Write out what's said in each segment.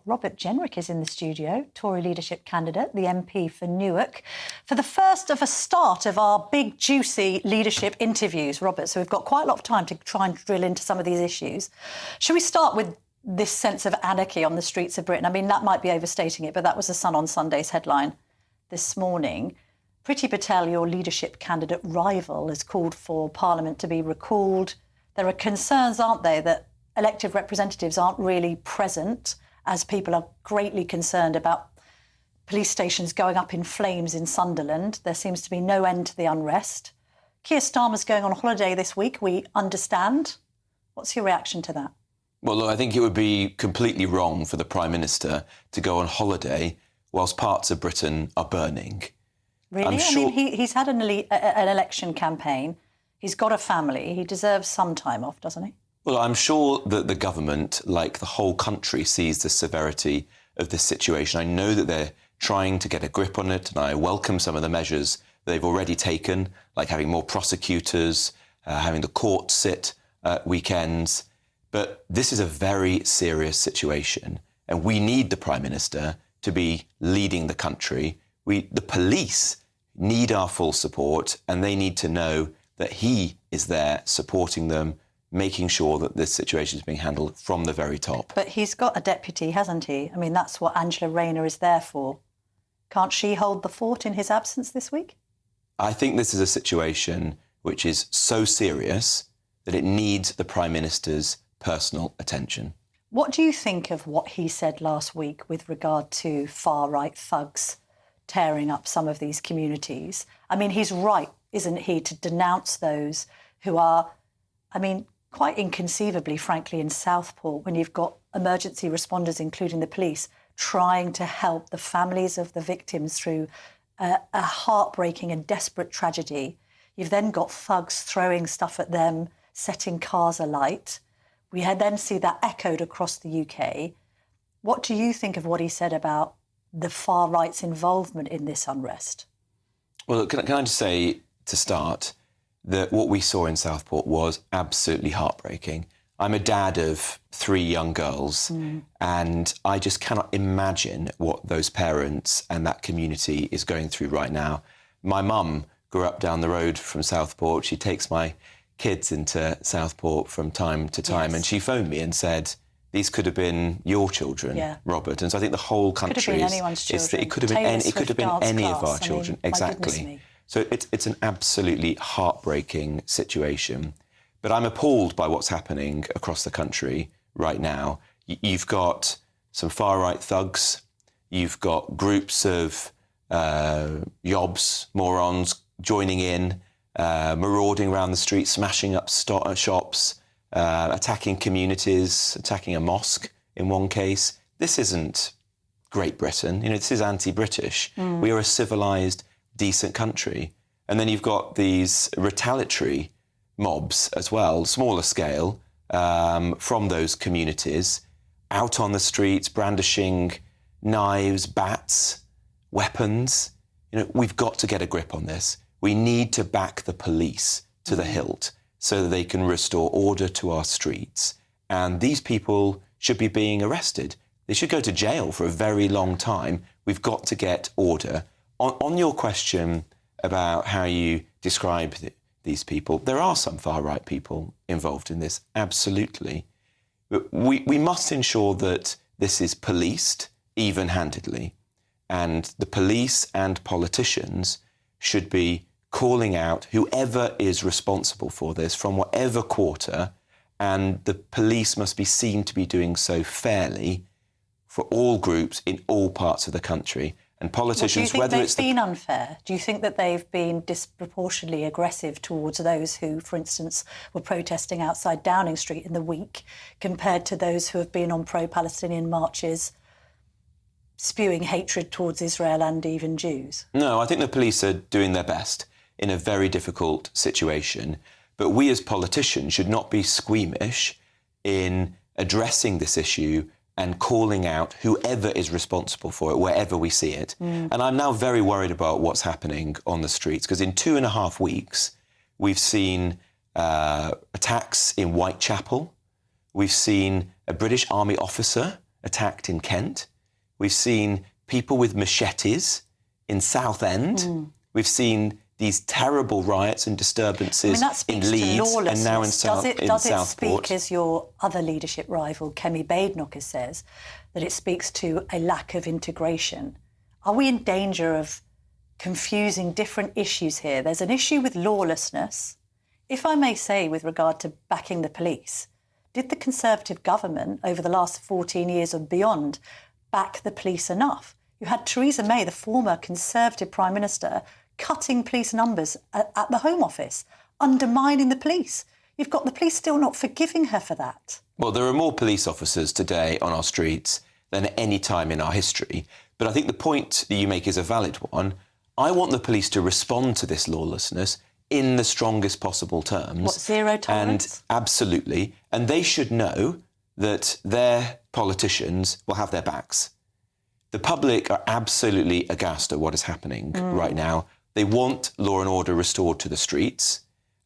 Robert Jenrick is in the studio, Tory leadership candidate, the MP for Newark, for the first of a start of our big, juicy leadership interviews, Robert. So we've got quite a lot of time to try and drill into some of these issues. Shall we start with this sense of anarchy on the streets of Britain? I mean, that might be overstating it, but that was the Sun on Sunday's headline this morning. Priti Patel, your leadership candidate rival, has called for Parliament to be recalled. There are concerns, aren't there, that elected representatives aren't really present, as people are greatly concerned about police stations going up in flames in Sunderland. There seems to be no end to the unrest. Keir Starmer's going on holiday this week, we understand. What's your reaction to that? Well, look, I think it would be completely wrong for the Prime Minister to go on holiday whilst parts of Britain are burning. Really? I mean, he's had an election campaign. He's got a family. He deserves some time off, doesn't he? Well, I'm sure that the government, like the whole country, sees the severity of this situation. I know that they're trying to get a grip on it, and I welcome some of the measures they've already taken, like having more prosecutors, having the court sit weekends. But this is a very serious situation, and we need the Prime Minister to be leading the country. The police need our full support, and they need to know that he is there supporting them, making sure that this situation is being handled from the very top. But he's got a deputy, hasn't he? I mean, that's what Angela Rayner is there for. Can't she hold the fort in his absence this week? I think this is a situation which is so serious that it needs the Prime Minister's personal attention. What do you think of what he said last week with regard to far-right thugs tearing up some of these communities? I mean, he's right, isn't he, to denounce those who are, I mean, quite inconceivably, frankly, in Southport, when you've got emergency responders, including the police, trying to help the families of the victims through a heartbreaking and desperate tragedy. You've then got thugs throwing stuff at them, setting cars alight. We then see that echoed across the UK. What do you think of what he said about the far right's involvement in this unrest? Well, can I just say, to start, that what we saw in Southport was absolutely heartbreaking. I'm a dad of 3 young girls, and I just cannot imagine what those parents and that community is going through right now. My mum grew up down the road from Southport. She takes my kids into Southport from time to time, and she phoned me and said, these could have been your children, Robert. And so I think the whole country could have been anyone's children. It could have been any of our children. Exactly. So it's an absolutely heartbreaking situation. But I'm appalled by what's happening across the country right now. You've got some far-right thugs. You've got groups of yobs, morons, joining in, marauding around the streets, smashing up shops, attacking communities, attacking a mosque in one case. This isn't Great Britain. This is anti-British. We are a civilised, decent country. And then you've got these retaliatory mobs as well, smaller scale, from those communities, out on the streets, brandishing knives, bats, weapons. We've got to get a grip on this. We need to back the police to the hilt so that they can restore order to our streets. And these people should be being arrested. They should go to jail for a very long time. We've got to get order. On your question about how you describe these people, there are some far-right people involved in this, absolutely. But we must ensure that this is policed even-handedly, and the police and politicians should be calling out whoever is responsible for this from whatever quarter, and the police must be seen to be doing so fairly for all groups in all parts of the country. And politicians, do you think they've been unfair? Do you think that they've been disproportionately aggressive towards those who, for instance, were protesting outside Downing Street in the week, compared to those who have been on pro-Palestinian marches spewing hatred towards Israel and even Jews? No, I think the police are doing their best in a very difficult situation. But we as politicians should not be squeamish in addressing this issue and calling out whoever is responsible for it, wherever we see it. And I'm now very worried about what's happening on the streets, because in 2.5 weeks, we've seen attacks in Whitechapel. We've seen a British Army officer attacked in Kent. We've seen people with machetes in Southend. We've seen these terrible riots and disturbances in Leeds and now in Southport. Does it speak, as your other leadership rival, Kemi Badenoch, says, that it speaks to a lack of integration? Are we in danger of confusing different issues here? There's an issue with lawlessness. If I may say, with regard to backing the police, did the Conservative government over the last 14 years and beyond back the police enough? You had Theresa May, the former Conservative Prime Minister, cutting police numbers at the Home Office, undermining the police. You've got the police still not forgiving her for that. Well, there are more police officers today on our streets than at any time in our history. But I think the point that you make is a valid one. I want the police to respond to this lawlessness in the strongest possible terms. What, zero tolerance? And absolutely. And they should know that their politicians will have their backs. The public are absolutely aghast at what is happening right now. They want law and order restored to the streets,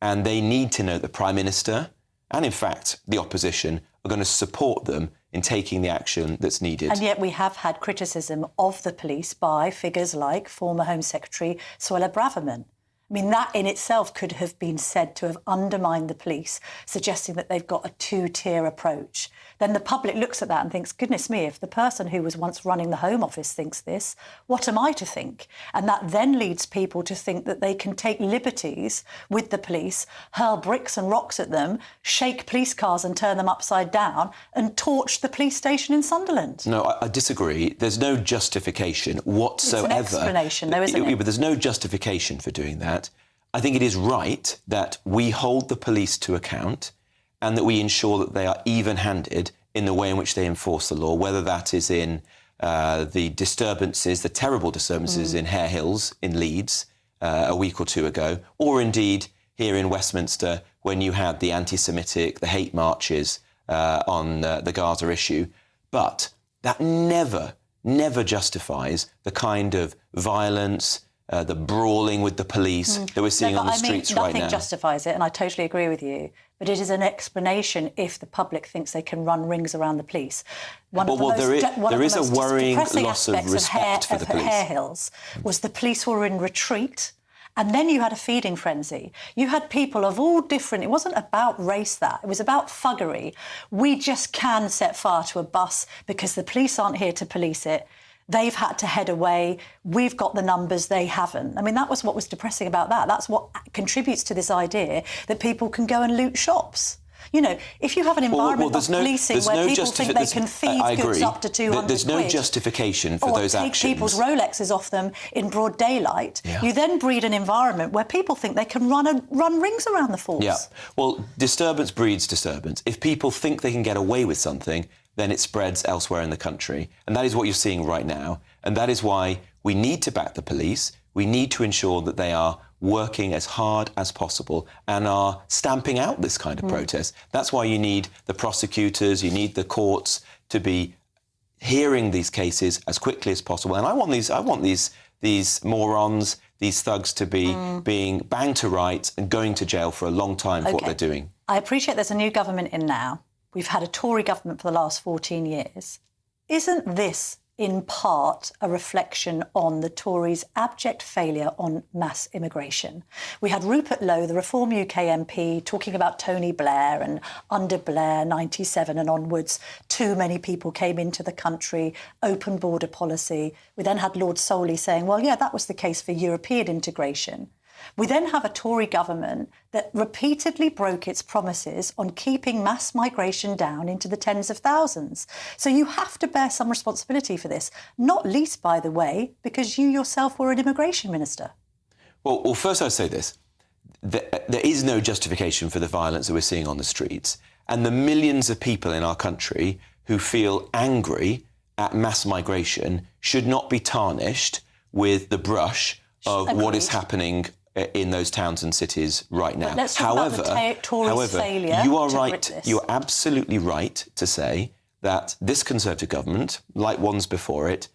and they need to know the Prime Minister and, in fact, the opposition are going to support them in taking the action that's needed. And yet we have had criticism of the police by figures like former Home Secretary Suella Braverman. I mean, that in itself could have been said to have undermined the police, suggesting that they've got a two-tier approach. Then the public looks at that and thinks, goodness me, if the person who was once running the Home Office thinks this, what am I to think? And that then leads people to think that they can take liberties with the police, hurl bricks and rocks at them, shake police cars and turn them upside down, and torch the police station in Sunderland. No, I disagree. There's no justification whatsoever. It's an explanation, though, isn't it? But there's no justification for doing that. I think it is right that we hold the police to account and that we ensure that they are even-handed in the way in which they enforce the law, whether that is in the disturbances, the terrible disturbances in Hare Hills in Leeds a week or two ago, or indeed here in Westminster when you had the anti-Semitic, the hate marches on the Gaza issue. But that never justifies the kind of violence, the brawling with the police that we're seeing on the streets right now. Nothing justifies it, and I totally agree with you. But it is an explanation if the public thinks they can run rings around the police. There is a worrying loss of respect for the police. Hare Hills was the police were in retreat, and then you had a feeding frenzy. You had people of all different... It wasn't about race, that. It was about thuggery. We just can set fire to a bus because the police aren't here to police it. They've had to head away. We've got the numbers, they haven't. I mean, that was what was depressing about that. That's what contributes to this idea that people can go and loot shops. You know, if you have an environment of policing where people think they can thieve goods up to 200 quid... There's no justification for those actions. Or take people's Rolexes off them in broad daylight. Yeah. You then breed an environment where people think they can run rings around the force. Yeah. Well, disturbance breeds disturbance. If people think they can get away with something, then it spreads elsewhere in the country. And that is what you're seeing right now. And that is why we need to back the police. We need to ensure that they are working as hard as possible and are stamping out this kind of protest. That's why you need the prosecutors, you need the courts to be hearing these cases as quickly as possible. And I want these morons, these thugs to be being banged to rights and going to jail for a long time for what they're doing. I appreciate there's a new government in now. We've had a Tory government for the last 14 years. Isn't this, in part, a reflection on the Tories' abject failure on mass immigration? We had Rupert Lowe, the Reform UK MP, talking about Tony Blair, and under Blair, 97 and onwards, too many people came into the country, open border policy. We then had Lord Soley saying, well, yeah, that was the case for European integration. We then have a Tory government that repeatedly broke its promises on keeping mass migration down into the tens of thousands. So you have to bear some responsibility for this, not least, by the way, because you yourself were an immigration minister. Well, first I'd say this. There is no justification for the violence that we're seeing on the streets. And the millions of people in our country who feel angry at mass migration should not be tarnished with the brush of what is happening in those towns and cities right now. Let's talk about the Tories' failure you are to right. grip this. You are absolutely right to say that this Conservative government, like ones before it,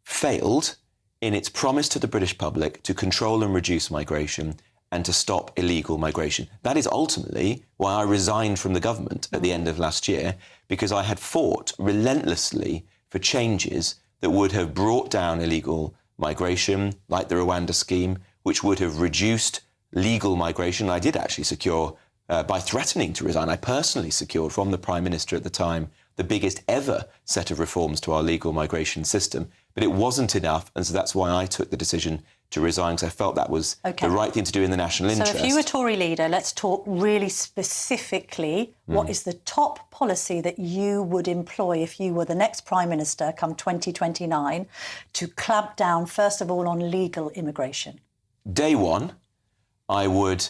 failed in its promise to the British public to control and reduce migration and to stop illegal migration. That is ultimately why I resigned from the government at the end of last year, because I had fought relentlessly for changes that would have brought down illegal migration, like the Rwanda scheme, which would have reduced legal migration. I did actually secure, by threatening to resign, I personally secured from the Prime Minister at the time the biggest ever set of reforms to our legal migration system. But it wasn't enough, and so that's why I took the decision to resign, because I felt that was the right thing to do in the national interest. So if you were Tory leader, let's talk really specifically. What is the top policy that you would employ if you were the next Prime Minister come 2029 to clamp down, first of all, on legal immigration? Day one, I would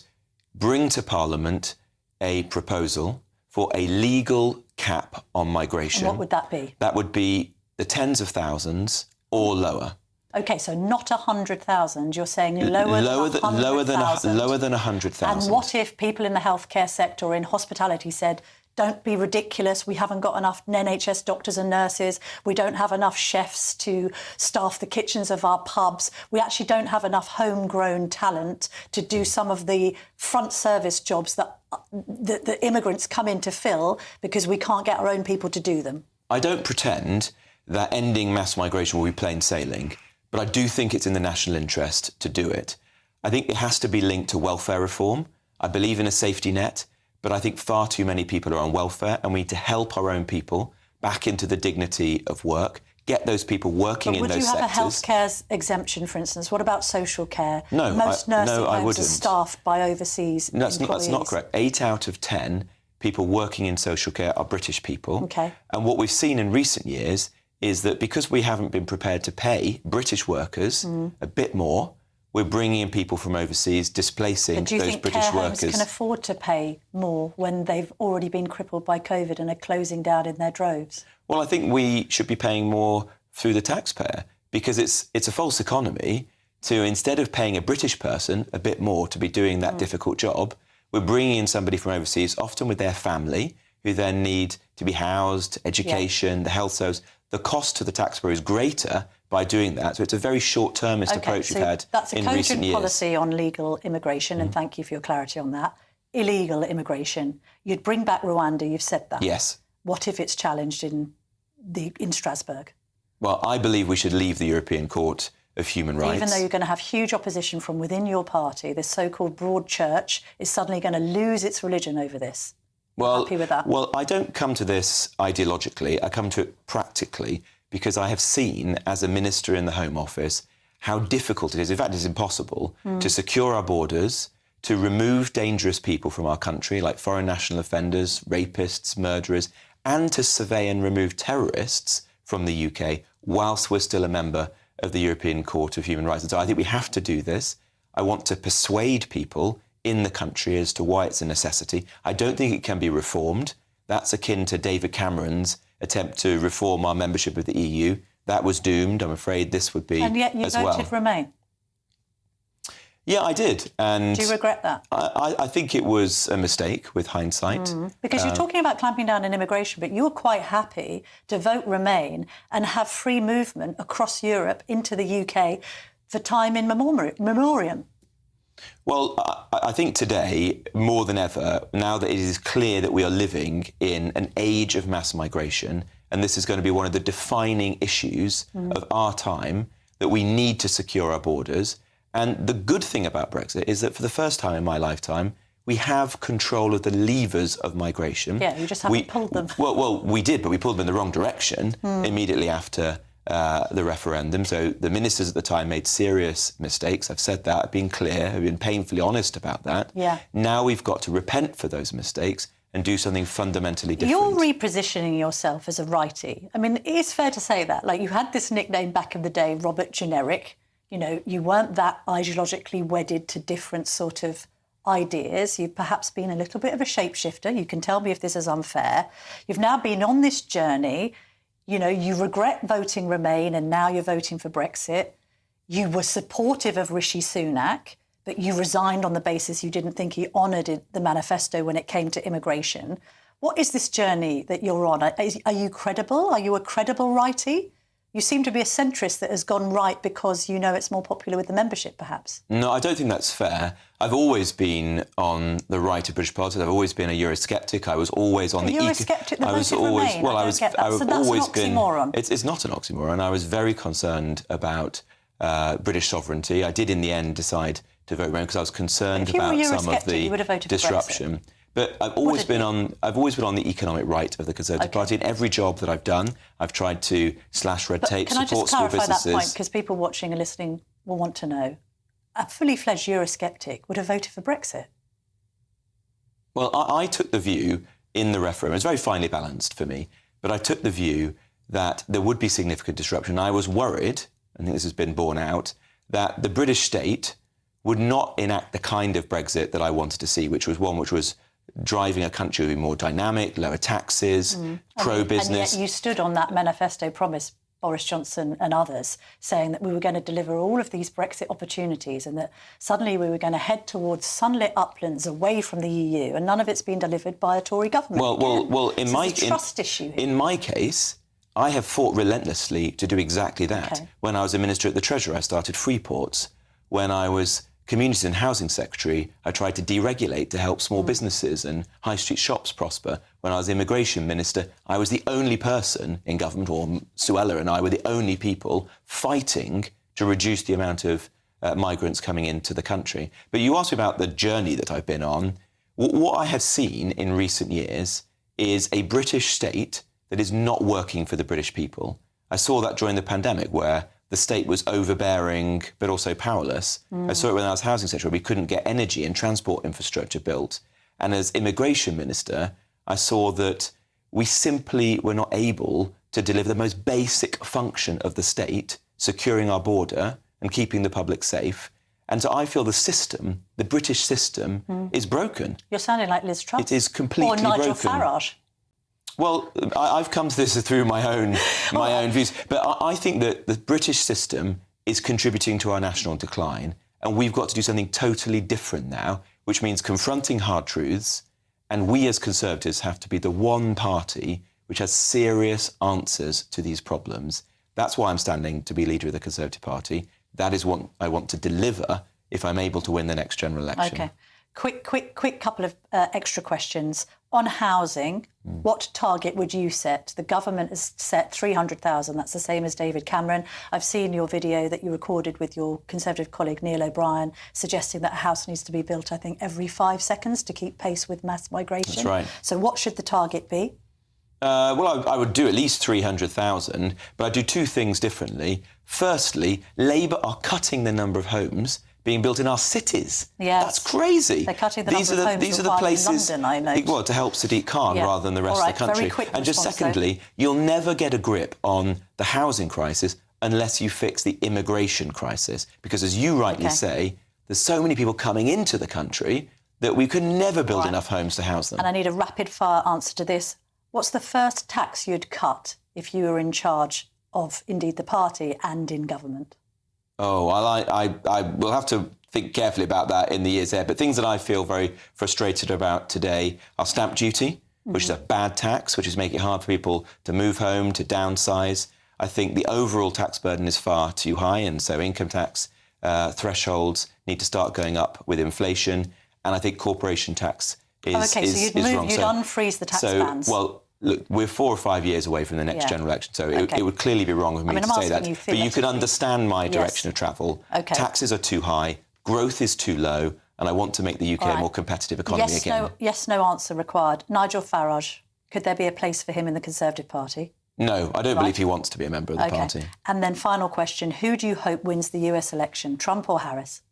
bring to Parliament a proposal for a legal cap on migration. And what would that be? That would be the tens of thousands or lower. OK, so not 100,000. You're saying lower than 100,000. Lower than 100,000. And what if people in the healthcare sector or in hospitality said, don't be ridiculous, we haven't got enough NHS doctors and nurses, we don't have enough chefs to staff the kitchens of our pubs, we actually don't have enough homegrown talent to do some of the front service jobs that the immigrants come in to fill because we can't get our own people to do them? I don't pretend that ending mass migration will be plain sailing, but I do think it's in the national interest to do it. I think it has to be linked to welfare reform. I believe in a safety net, but I think far too many people are on welfare, and we need to help our own people back into the dignity of work, get those people working in those sectors. Would you have a healthcare exemption, for instance? What about social care? No, most nursing homes are staffed by overseas employees. That's not correct. 8 out of 10 people working in social care are British people. Okay. And what we've seen in recent years is that because we haven't been prepared to pay British workers a bit more, we're bringing in people from overseas, displacing those British workers. But do you think care homes can afford to pay more when they've already been crippled by COVID and are closing down in their droves? Well, I think we should be paying more through the taxpayer, because it's a false economy to, instead of paying a British person a bit more to be doing that difficult job, we're bringing in somebody from overseas, often with their family, who then need to be housed, education, the health service. The cost to the taxpayer is greater by doing that. So it's a very short-termist approach we've had in recent years. That's a cogent policy on legal immigration, and thank you for your clarity on that. Illegal immigration. You'd bring back Rwanda, you've said that. Yes. What if it's challenged in Strasbourg? Well, I believe we should leave the European Court of Human Rights. Even though you're going to have huge opposition from within your party, the so-called broad church is suddenly going to lose its religion over this. Happy with that? Well, I don't come to this ideologically. I come to it practically, because I have seen, as a minister in the Home Office, how difficult it is, in fact, it's impossible, to secure our borders, to remove dangerous people from our country, like foreign national offenders, rapists, murderers, and to survey and remove terrorists from the UK whilst we're still a member of the European Court of Human Rights. And so I think we have to do this. I want to persuade people in the country as to why it's a necessity. I don't think it can be reformed. That's akin to David Cameron's attempt to reform our membership of the EU. That was doomed. I'm afraid this would be as well. And yet you voted Remain. Yeah, I did. And do you regret that? I think it was a mistake with hindsight. Because you're talking about clamping down on immigration, but you were quite happy to vote Remain and have free movement across Europe into the UK for time in memoriam. Well, I think today, more than ever, now that it is clear that we are living in an age of mass migration, and this is going to be one of the defining issues of our time, that we need to secure our borders. And the good thing about Brexit is that for the first time in my lifetime, we have control of the levers of migration. Yeah, you just haven't pulled them. Well, we did, but we pulled them in the wrong direction immediately after the referendum. So the ministers at the time made serious mistakes. I've said that, I've been clear, I've been painfully honest about that. Yeah. Now we've got to repent for those mistakes and do something fundamentally different. You're repositioning yourself as a righty. I mean, it's fair to say that. Like, you had this nickname back in the day, Robert Generic. You know, you weren't that ideologically wedded to different sort of ideas. You've perhaps been a little bit of a shapeshifter. You can tell me if this is unfair. You've now been on this journey. You know, you regret voting Remain and now you're voting for Brexit. You were supportive of Rishi Sunak, but you resigned on the basis you didn't think he honoured the manifesto when it came to immigration. What is this journey that you're on? Are you credible? Are you a credible righty? You seem to be a centrist that has gone right because you know it's more popular with the membership, perhaps. No, I don't think that's fair. I've always been on the right of British politics. I've always been a Eurosceptic. I was always on the Eurosceptic. The I was vote of always Remain. well. I don't get that. I've So that's always an oxymoron. been. It's not an oxymoron. I was very concerned about British sovereignty. I did, in the end, decide to vote Remain because I was concerned about some of the disruption. But I've always been on the economic right of the Conservative Party. In every job that I've done, I've tried to slash red tape, support small businesses. Can I just clarify that point? Because people watching and listening will want to know. A fully fledged Eurosceptic would have voted for Brexit. Well, I took the view in the referendum, it was very finely balanced for me, but I took the view that there would be significant disruption. I was worried, I think this has been borne out, that the British state would not enact the kind of Brexit that I wanted to see, which was one which was driving a country to be more dynamic, lower taxes, pro-business. And yet you stood on that manifesto promise, Boris Johnson and others, saying that we were going to deliver all of these Brexit opportunities and that suddenly we were going to head towards sunlit uplands away from the EU, and none of it's been delivered by a Tory government. Well, in my trust issue here. In my case, I have fought relentlessly to do exactly that. Okay. When I was a minister at the Treasury, I started free ports. When I was Communities and Housing Secretary, I tried to deregulate to help small businesses and high street shops prosper. When I was Immigration Minister, I was the only person in government, or Suella and I were the only people fighting to reduce the amount of migrants coming into the country. But you asked me about the journey that I've been on. What I have seen in recent years is a British state that is not working for the British people. I saw that during the pandemic, where the state was overbearing but also powerless. I saw it when I was Housing Secretary. We couldn't get energy and transport infrastructure built. And as Immigration Minister, I saw that we simply were not able to deliver the most basic function of the state, securing our border and keeping the public safe. And so I feel the system, the British system, is broken. You're sounding like Liz Truss. It is completely broken. Or Nigel Farage. Well, I've come to this through my own views, but I think that the British system is contributing to our national decline, and we've got to do something totally different now, which means confronting hard truths, and we as Conservatives have to be the one party which has serious answers to these problems. That's why I'm standing to be leader of the Conservative Party. That is what I want to deliver if I'm able to win the next general election. OK. Quick couple of extra questions. On housing, what target would you set? The government has set 300,000. That's the same as David Cameron. I've seen your video that you recorded with your Conservative colleague Neil O'Brien suggesting that a house needs to be built, I think, every 5 seconds to keep pace with mass migration. That's right. So what should the target be? Well, I would do at least 300,000, but I do two things differently. Firstly, Labour are cutting the number of homes being built in our cities. Yes. That's crazy. They're cutting the number of homes these are the places, in London, I know. Well, to help Sadiq Khan rather than the rest of the country. Very quick and just secondly, you'll never get a grip on the housing crisis unless you fix the immigration crisis. Because as you rightly say, there's so many people coming into the country that we could never build enough homes to house them. And I need a rapid-fire answer to this. What's the first tax you'd cut if you were in charge of, indeed, the party and in government? Oh, I will have to think carefully about that in the years ahead. But things that I feel very frustrated about today are stamp duty, which is a bad tax, which is making it hard for people to move home, to downsize. I think the overall tax burden is far too high, and so income tax thresholds need to start going up with inflation. And I think corporation tax is wrong. So you'd unfreeze the tax bans. Well, look, we're 4 or 5 years away from the next general election, so it would clearly be wrong of me to say that. But you could understand my direction of travel. Taxes are too high, growth is too low, and I want to make the UK a more competitive economy again. Yes, no answer required. Nigel Farage, could there be a place for him in the Conservative Party? No, I don't believe he wants to be a member of the party. And then final question, who do you hope wins the US election, Trump or Harris?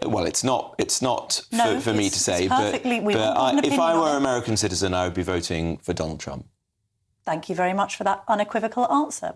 Well, it's not for me to say, but if I were an American citizen, I would be voting for Donald Trump. Thank you very much for that unequivocal answer.